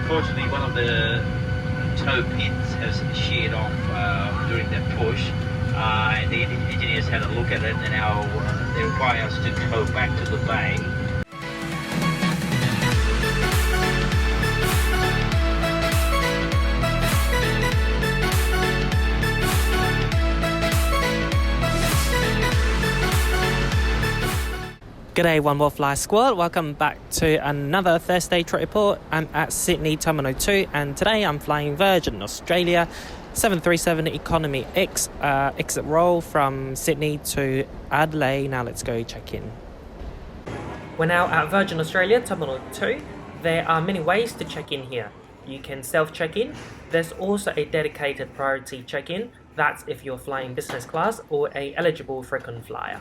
unfortunately, one of the tow pins has sheared off during the push. And the engineers had a look at it, and now they require us to tow back to the bay. G'day OWFsquad, welcome back to another Thursday trip report. I'm at Sydney Terminal 2 and today I'm flying Virgin Australia 737 Economy X exit roll from Sydney to Adelaide. Now let's go check in. We're now at Virgin Australia Terminal 2. There are many ways to check in here. You can self-check in. There's also a dedicated priority check-in. That's if you're flying business class or a eligible frequent flyer.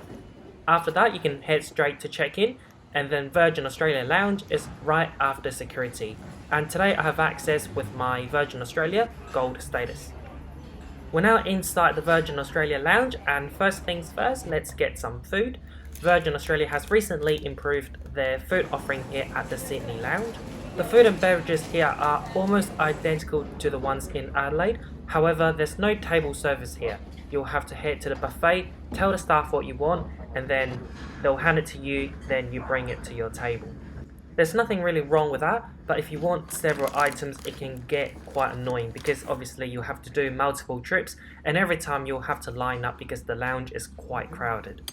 After that, you can head straight to check-in, and then Virgin Australia Lounge is right after security. And today I have access with my Virgin Australia Gold status. We're now inside the Virgin Australia Lounge, and first things first, let's get some food. Virgin Australia has recently improved their food offering here at the Sydney Lounge. The food and beverages here are almost identical to the ones in Adelaide, however there's no table service here. You'll have to head to the buffet, tell the staff what you want, and then they'll hand it to you, then you bring it to your table. There's nothing really wrong with that, but if you want several items it can get quite annoying because obviously you'll have to do multiple trips and every time you'll have to line up because the lounge is quite crowded.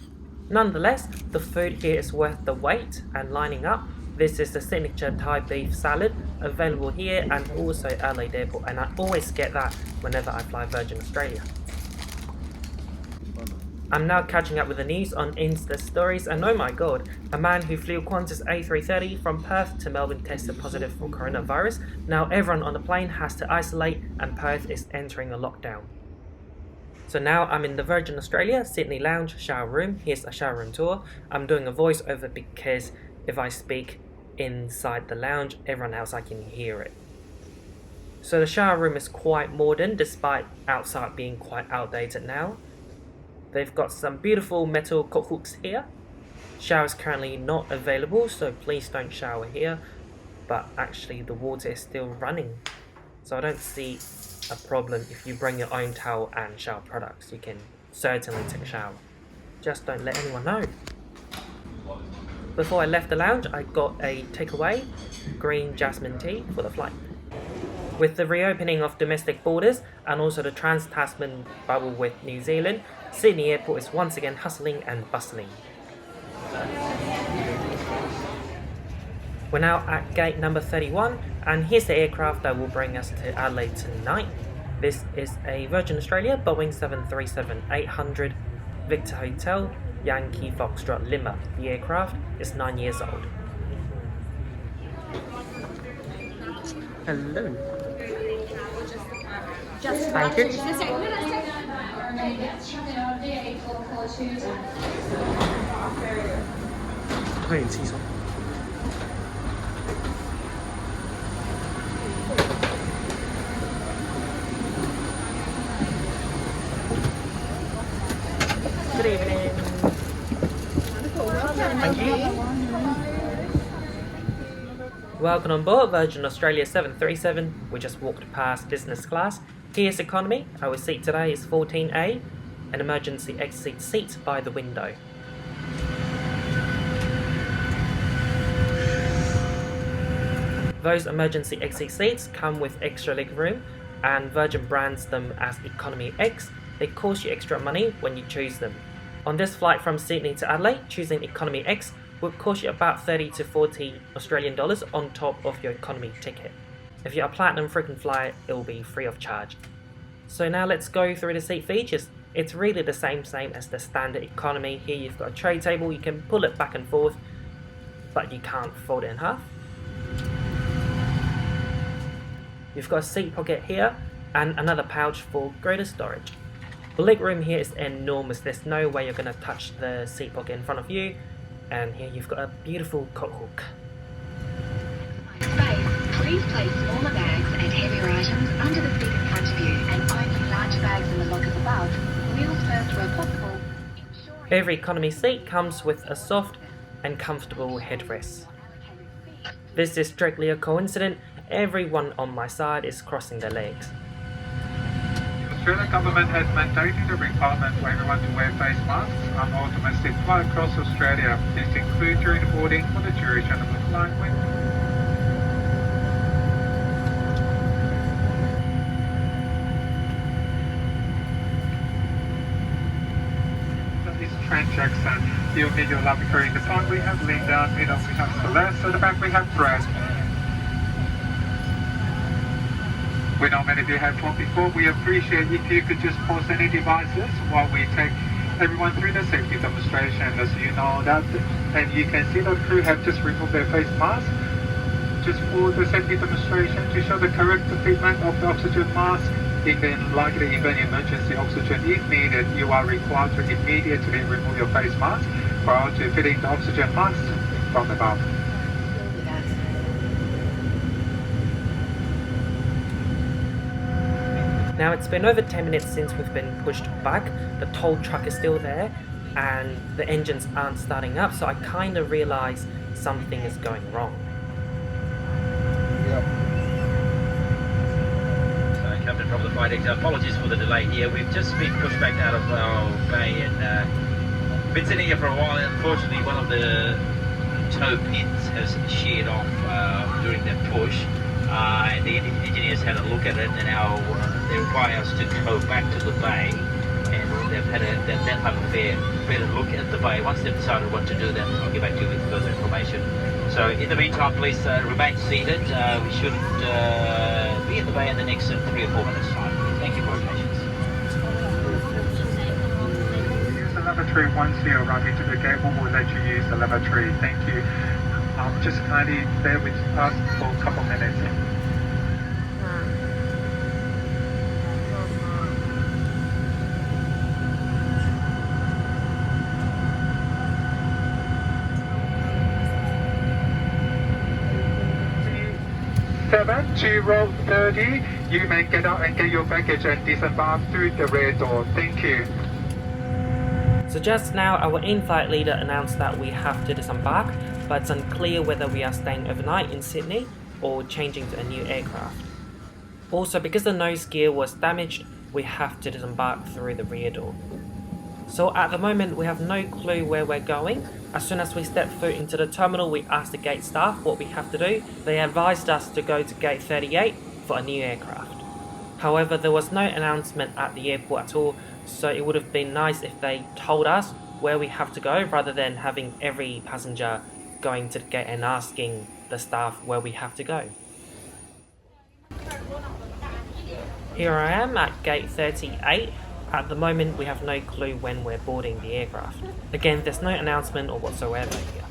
Nonetheless, the food here is worth the wait and lining up. This is the signature Thai beef salad available here and also Adelaide Airport, and I always get that whenever I fly Virgin Australia. I'm now catching up with the news on Insta stories, and oh my god, a man who flew Qantas A330 from Perth to Melbourne tested positive for coronavirus. Now everyone on the plane has to isolate and Perth is entering a lockdown. So now I'm in the Virgin Australia Sydney Lounge shower room. Here's a shower room tour. I'm doing a voiceover because if I speak inside the lounge, everyone else I can hear it. So the shower room is quite modern despite outside being quite outdated now. They've got some beautiful metal coat hooks here. Showers currently not available, so please don't shower here. But actually the water is still running. So I don't see a problem if you bring your own towel and shower products. You can certainly take a shower. Just don't let anyone know. Before I left the lounge, I got a takeaway green jasmine tea for the flight. With the reopening of domestic borders and also the Trans-Tasman bubble with New Zealand, Sydney Airport is once again hustling and bustling. We're now at gate number 31 and here's the aircraft that will bring us to Adelaide tonight. This is a Virgin Australia Boeing 737-800 Victor Hotel Yankee Foxtrot Lima. The aircraft is 9 years old. Hello. Thank you. Good evening. Thank you. Welcome on board Virgin Australia 737. We just walked past business class. Here's economy. Our seat today is 14A, an emergency exit seat by the window. Those emergency exit seats come with extra leg room and Virgin brands them as Economy X. They cost you extra money when you choose them. On this flight from Sydney to Adelaide, choosing Economy X would cost you about 30 to 40 Australian dollars on top of your economy ticket. If you're a platinum frequent flyer, it will be free of charge. So now let's go through the seat features. It's really the same as the standard economy. Here you've got a tray table, you can pull it back and forth, but you can't fold it in half. You've got a seat pocket here and another pouch for greater storage. The leg room here is enormous. There's no way you're going to touch the seat pocket in front of you. And here you've got a beautiful coat hook. Please place smaller bags and heavier items under the seat in front of you and only large bags in the lockers above. Wheels first where possible. Every economy seat comes with a soft and comfortable headrest. This is strictly a coincidence. everyone on my side is crossing their legs. The Australian government has mandated the requirement for everyone to wear face masks on all domestic flights across Australia. This includes during boarding for the duration of the flight. Trent Jackson. You'll meet your lavatory in the front. We have Linda, middle we have Celeste, at the back we have Brad. We know many of you have flown before. We appreciate if you could just pause any devices while we take everyone through the safety demonstration. As you know that, and you can see the crew have just removed their face mask just for the safety demonstration to show the correct treatment of the oxygen mask. In the likely event emergency oxygen is needed, you are required to immediately remove your face mask prior to fitting the oxygen mask from the valve. Now it's been over 10 minutes since we've been pushed back. The tow truck is still there and the engines aren't starting up, so I kind of realised something is going wrong. Captain from the flight exit. Apologies for the delay here. We've just been pushed back out of our bay and been sitting here for a while. Unfortunately, one of the tow pins has sheared off during that push, and the engineers had a look at it, and now they require us to tow back to the bay, and they've had a better look at the bay. Once they've decided what to do, then I'll get back to you with further information. So in the meantime, please remain seated. We should be in the bay in the next 3 or 4 minutes time. Thank you for your patience. Use the lavatory once you arrive into the gate. We will let you use the lavatory. Thank you. Just kindly bear with us for a couple minutes. To row 30, you may get out and get your baggage and disembark through the rear door. Thank you. So just now our in-flight leader announced that we have to disembark, but it's unclear whether we are staying overnight in Sydney or changing to a new aircraft. Also, because the nose gear was damaged, we have to disembark through the rear door. So at the moment we have no clue where we're going. As soon as we step foot into the terminal, we asked the gate staff what we have to do. They advised us to go to gate 38 for a new aircraft. However, there was no announcement at the airport at all, so it would have been nice if they told us where we have to go rather than having every passenger going to the gate and asking the staff where we have to go. Here I am at gate 38. At the moment, we have no clue when we're boarding the aircraft. Again, there's no announcement or whatsoever here.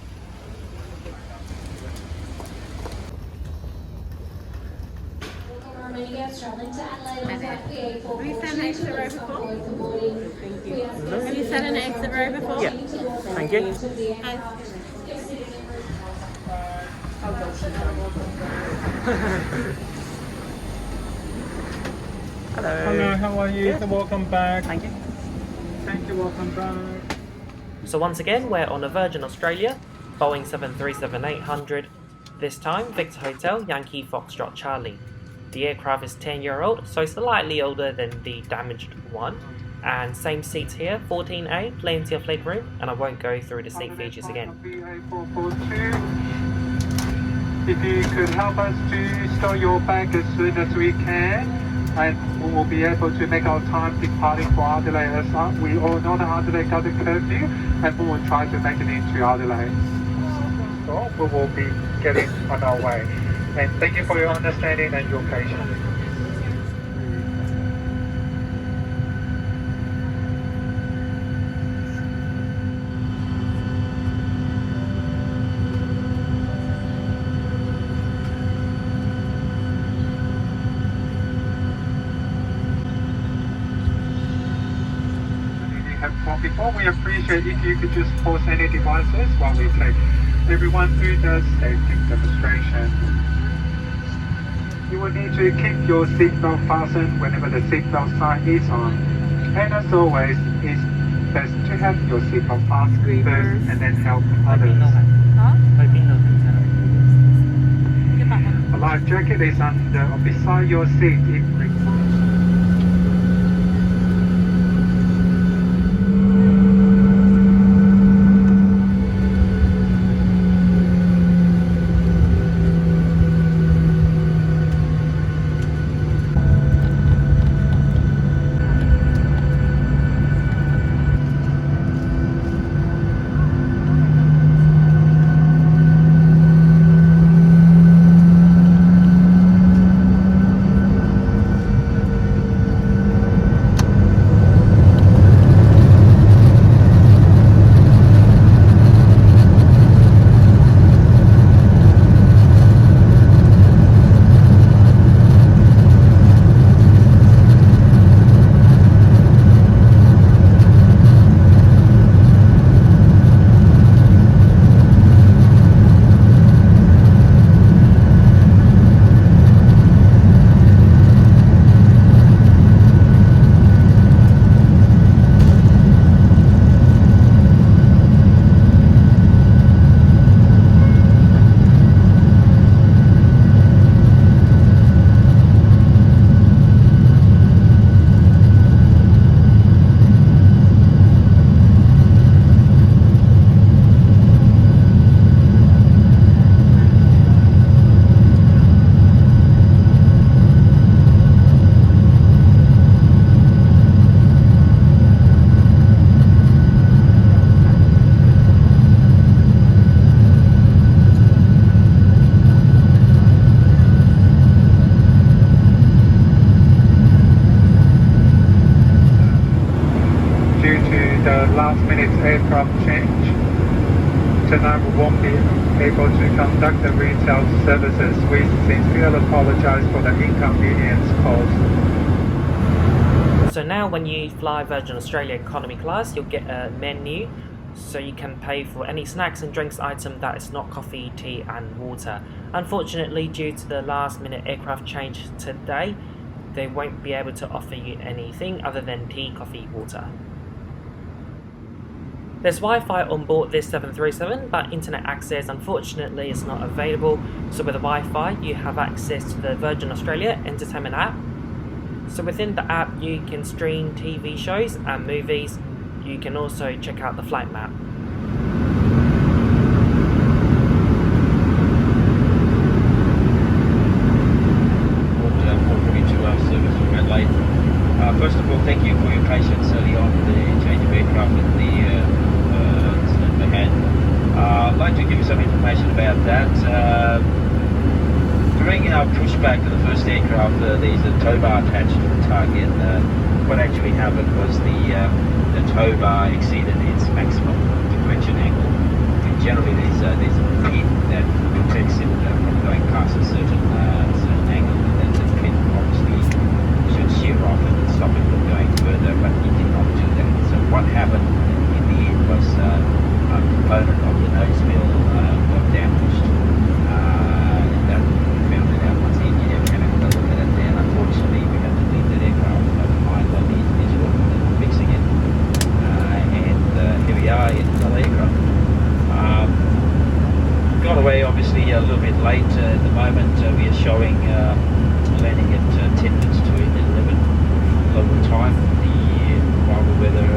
Have you sat an exit row before? Thank you. Have you sat an exit row before? Yeah, thank you. Hello. Hello, how are you? Good. Welcome back. Thank you. Thank you, welcome back. So once again, we're on a Virgin Australia, Boeing 737-800. This time, Victor Hotel, Yankee Foxtrot Charlie. The aircraft is 10-year-old, so slightly older than the damaged one. And same seats here, 14A, plenty of leg room, and I won't go through the seat features again. If you could help us to store your bag as soon as we can, and we will be able to make our time departing for Adelaide as well. We all know that Adelaide got the curfew, and we will try to make it into Adelaide. So we will be getting on our way. And thank you for your understanding and your patience. Before we appreciate if you could just pause any devices while we take everyone through the safety demonstration. You will need to keep your seatbelt fastened whenever the seatbelt sign is on. And as always, it's best to have your seatbelt fastened first and then help others. A life jacket is under or beside your seat if required. Aircraft change. Tonight we won't be able to conduct the retail services. We sincerely apologize for the inconvenience caused. So now when you fly Virgin Australia economy class, you'll get a menu, so you can pay for any snacks and drinks item that is not coffee, tea and water. Unfortunately, due to the last minute aircraft change today, they won't be able to offer you anything other than tea, coffee, water. There's Wi-Fi on board this 737, but internet access unfortunately is not available. So with the Wi-Fi, you have access to the Virgin Australia Entertainment app. So within the app, you can stream TV shows and movies. You can also check out the flight map. Adelaide. First of all, thank you for your patience early on the change of aircraft and the incident they had. I'd like to give you some information about that. During our pushback to the first aircraft, there's a tow bar attached to the target. What actually happened was the tow bar exceeded its maximum deflection angle. And generally, there's a pin that protects it from going past a certain angle, and then the pin obviously should shear off and stop it from going further, but it did not do that. So what happened in the end was a component of the nose wheel got damaged. That we found it out once the engineer came and looked at it, and unfortunately we had to leave that aircraft behind while the engineers were fixing it. And here we are in another aircraft. Got away obviously a little bit late at the moment. We are showing landing at 10 minutes to 11 local time. The wild weather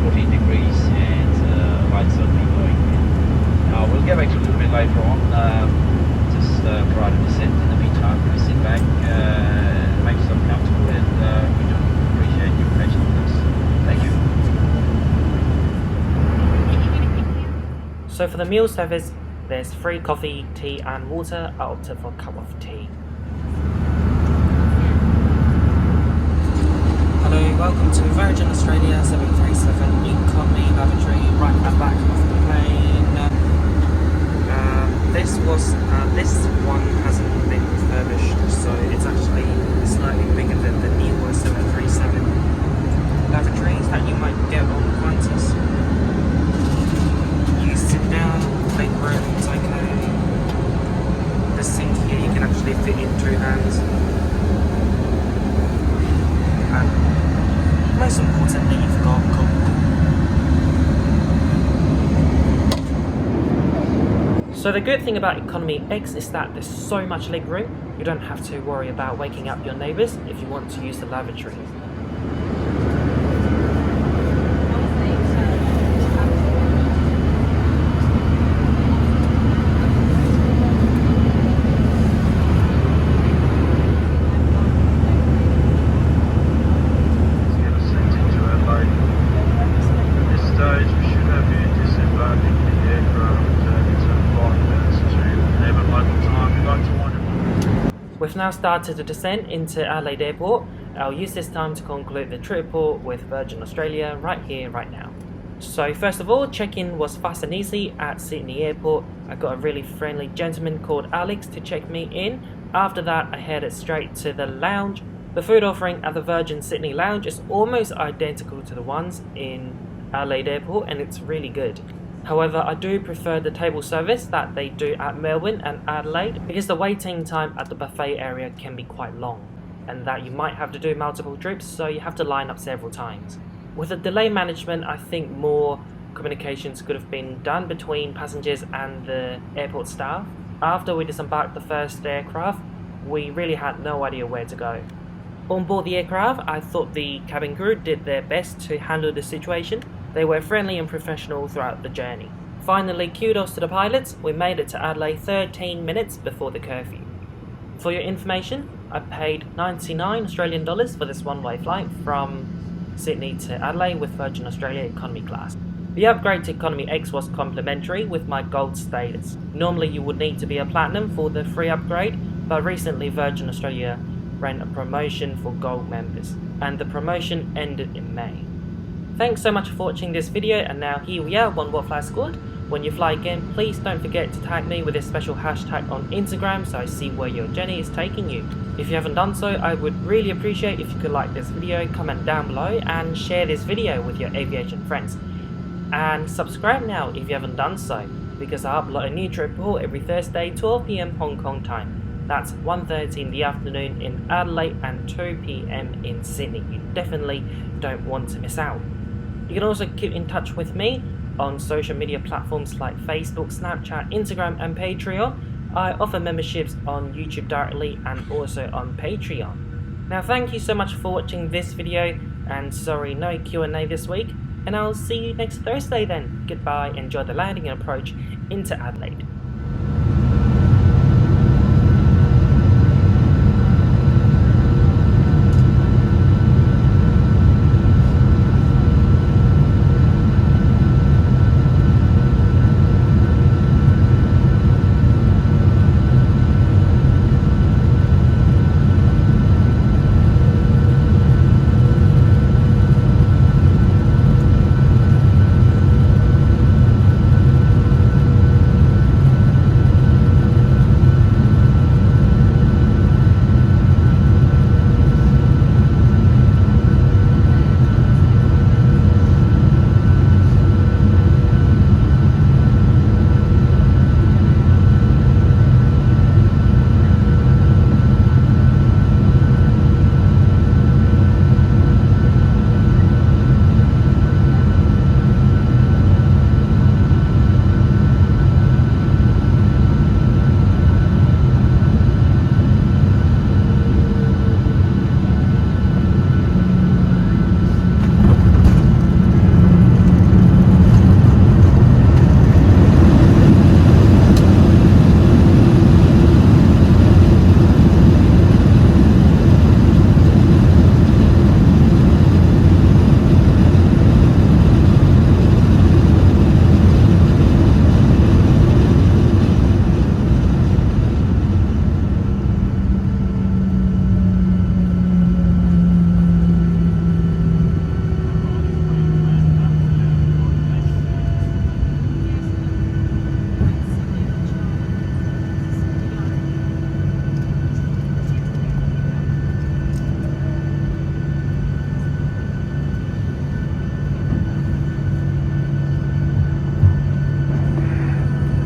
14 degrees and lights suddenly going. We'll get back to a little bit later on, just prior to descent. In the meantime, we sit back, make yourself comfortable, and we do appreciate your patience with us. Thank you. So for the meal service, there's free coffee, tea and water. I opted for a cup of tea. Hello, welcome to Virgin Australia 737 Economy Lavatory, right at the back of the plane. This one hasn't been refurbished, so it's actually slightly bigger than the newer 737 lavatories that you might get on Qantas. You sit down, leg room, it's okay. The sink here you can actually fit in 2 hands. And most importantly, you've got cook. So So the good thing about Economy X is that there's so much leg room, you don't have to worry about waking up your neighbours if you want to use the lavatory. We've now started to descend into Adelaide Airport. I'll use this time to conclude the trip report with Virgin Australia right here, right now. So first of all, check-in was fast and easy at Sydney Airport. I got a really friendly gentleman called Alex to check me in. After that, I headed straight to the lounge. The food offering at the Virgin Sydney Lounge is almost identical to the ones in Adelaide Airport, and it's really good. However, I do prefer the table service that they do at Melbourne and Adelaide because the waiting time at the buffet area can be quite long, and that you might have to do multiple trips, so you have to line up several times. With the delay management, I think more communications could have been done between passengers and the airport staff. After we disembarked the first aircraft, we really had no idea where to go. On board the aircraft, I thought the cabin crew did their best to handle the situation. They were friendly and professional throughout the journey. Finally, kudos to the pilots, we made it to Adelaide 13 minutes before the curfew. For your information, I paid 99 Australian dollars for this one-way flight from Sydney to Adelaide with Virgin Australia economy class. The upgrade to Economy X was complimentary with my gold status. Normally you would need to be a platinum for the free upgrade, but recently Virgin Australia ran a promotion for gold members, and the promotion ended in May. Thanks so much for watching this video, and now here we are, YPAD. When you fly again, please don't forget to tag me with this special hashtag on Instagram so I see where your journey is taking you. If you haven't done so, I would really appreciate if you could like this video, comment down below, and share this video with your aviation friends. And subscribe now if you haven't done so, because I upload a new trip report every Thursday, 12 PM Hong Kong time. That's 1:30 in the afternoon in Adelaide and 2 PM in Sydney. You definitely don't want to miss out. You can also keep in touch with me on social media platforms like Facebook, Snapchat, Instagram and Patreon. I offer memberships on YouTube directly and also on Patreon. Now thank you so much for watching this video, and sorry no Q&A this week, and I'll see you next Thursday then. Goodbye, enjoy the landing and approach into Adelaide.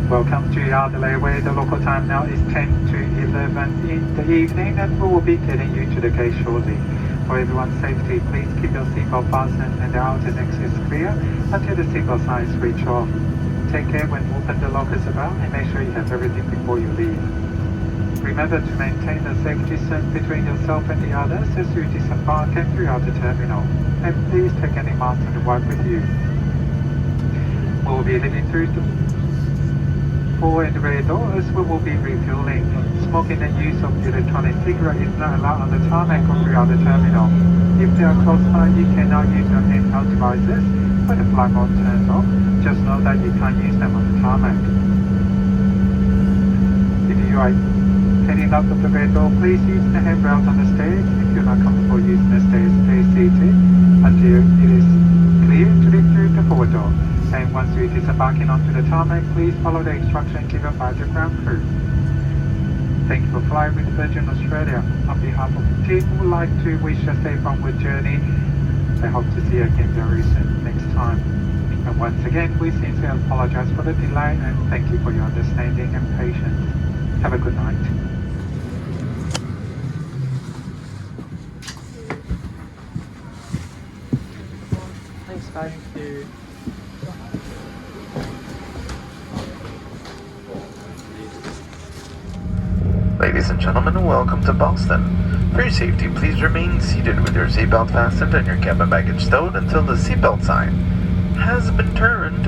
Welcome to Adelaide, where the local time now is 10 to 11 in the evening, and we will be getting you to the gate shortly. For everyone's safety, please keep your seatbelt fastened and the outer exit clear until the seatbelt sign is switched off. Take care when open the lockers about and make sure you have everything before you leave. Remember to maintain a safe distance between yourself and the others as you disembark and throughout the terminal. And please take any mask and wipe with you. We will be leaving through the forward and rear doors. We will be refueling. Smoking and use of electronic cigarette is not allowed on the tarmac or throughout the terminal. If they are close by, you cannot use your handheld devices. When the flight mode turns off, just know that you can't use them on the tarmac. If you are heading out of the rear door, please use the handrails on the stairs. If you're not comfortable using the stairs, stay seated until it is clear to leave through the forward door. And once you're disembarking onto the tarmac, please follow the instructions given by the ground crew. Thank you for flying with Virgin Australia. On behalf of the team, we would like to wish a safe onward journey. I hope to see you again very soon next time. And once again, we sincerely apologize for the delay and thank you for your understanding and patience. Have a good night. Thanks, guys. Ladies and gentlemen, welcome to Boston. For your safety, please remain seated with your seatbelt fastened and your cabin baggage stowed until the seatbelt sign has been turned